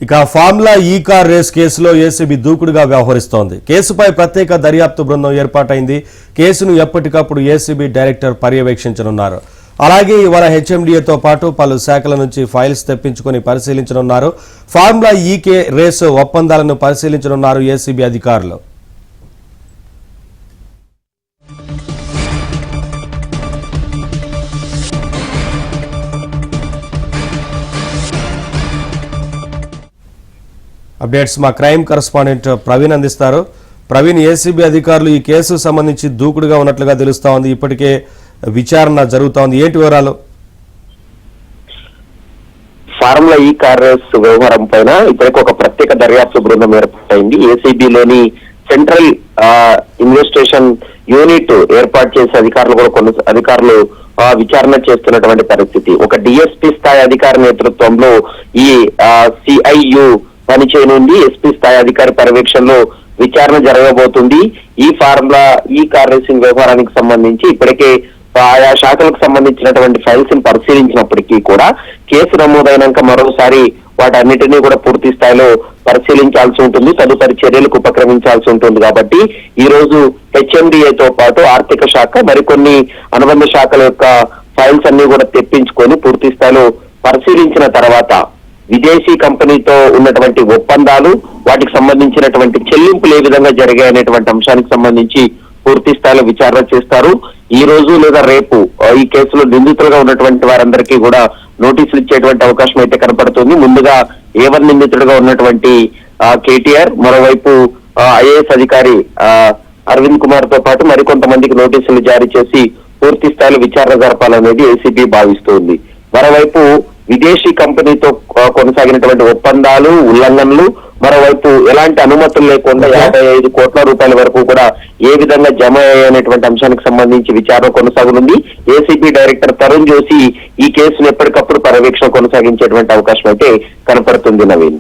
ఇక ఫార్ములా ఈ car race కేసులో ఏసీబీ దూకుడుగా వ్యవహరిస్తోంది. కేసుపై ప్రత్యేక దర్యాప్తు బృందం ఏర్పాటైంది. కేసును ఎప్పటికప్పుడు ఏసీబీ డైరెక్టర్ పర్యవేక్షించనున్నారు. అలాగే ఇవాళ హెచ్ఎండిఏతో పాటు పలు శాఖల నుంచి ఫైల్స్ తెప్పించుకొని పరిశీలించనున్నారు. ఫార్ములా ఈ రేసు ఒప్పందాలను పరిశీలించనున్నారు ఏసీబీ అధికారులు. అప్డేట్స్ మా క్రైమ్ కరెస్పాండెంట్ ప్రవీణ్ అందిస్తారు. ప్రవీణ్, ఏసీబీ అధికారులు ఈ కేసు సంబంధించి దూకుడుగా ఉన్నట్లుగా తెలుస్తా ఉంది. ఇప్పటికే విచారణ జరుగుతా ఉంది. ఏంటి వివరాలు? ఫార్ములా ఈ కార్ రేస్ వ్యవహారం పైన ఇప్పటికి ఒక ప్రత్యేక దర్యాప్తు బృందం ఏర్పాటైంది. ఏసీబీలోని సెంట్రల్ ఇన్వెస్టిగేషన్ యూనిట్ ఏర్పాటు చేసే అధికారులు కూడా కొన్ని అధికారులు విచారణ చేస్తున్నటువంటి పరిస్థితి. ఒక డిఎస్పీ స్థాయి అధికారి నేతృత్వంలో ఈ సిఐయు పనిచేయనుంది. ఎస్పీ స్థాయి అధికారి పర్యవేక్షణలో విచారణ జరగబోతుంది. ఈ ఫార్ములా ఈ కార్ రేసింగ్ వ్యవహారానికి సంబంధించి ఇప్పటికే ఆయా శాఖలకు సంబంధించినటువంటి ఫైల్స్ ని పరిశీలించినప్పటికీ కూడా కేసు నమోదైనాక మరోసారి వాటన్నిటినీ కూడా పూర్తి స్థాయిలో పరిశీలించాల్సి ఉంటుంది. తదుపరి చర్యలకు ఉపక్రమించాల్సి ఉంటుంది. కాబట్టి ఈ రోజు హెచ్ఎండిఏతో పాటు ఆర్థిక శాఖ మరికొన్ని అనుబంధ శాఖల యొక్క ఫైల్స్ అన్ని కూడా తెప్పించుకొని పూర్తి స్థాయిలో పరిశీలించిన తర్వాత విదేశీ కంపెనీతో ఉన్నటువంటి ఒప్పందాలు, వాటికి సంబంధించినటువంటి చెల్లింపులు ఏ విధంగా జరిగాయనేటువంటి అంశానికి సంబంధించి పూర్తి స్థాయిలో విచారణ చేస్తారు. ఈ రోజు లేదా రేపు ఈ కేసులో నిందితులుగా ఉన్నటువంటి వారందరికీ కూడా నోటీసులు ఇచ్చేటువంటి అవకాశం అయితే కనపడుతుంది. ముందుగా A1 నిందితుడుగా ఉన్నటువంటి కేటీఆర్, మరోవైపు ఐఏఎస్ అధికారి అరవింద్ కుమార్ తో పాటు మరికొంతమందికి నోటీసులు జారీ చేసి పూర్తి స్థాయిలో విచారణ జరపాలనేది ఏసీబీ భావిస్తోంది. మరోవైపు విదేశీ కంపెనీతో కొనసాగినటువంటి ఒప్పందాలు, ఉల్లంఘనలు, మరోవైపు ఎలాంటి అనుమతులు లేకుండా 55 కోట్ల రూపాయల వరకు కూడా ఏ విధంగా జమ అయ్యాయనేటువంటి అంశానికి సంబంధించి విచారణ కొనసాగనుంది. ఏసీబీ డైరెక్టర్ తరుణ్ జోషి ఈ కేసును ఎప్పటికప్పుడు పర్యవేక్షణ కొనసాగించేటువంటి అవకాశం అయితే కనపడుతుంది. నవీన్.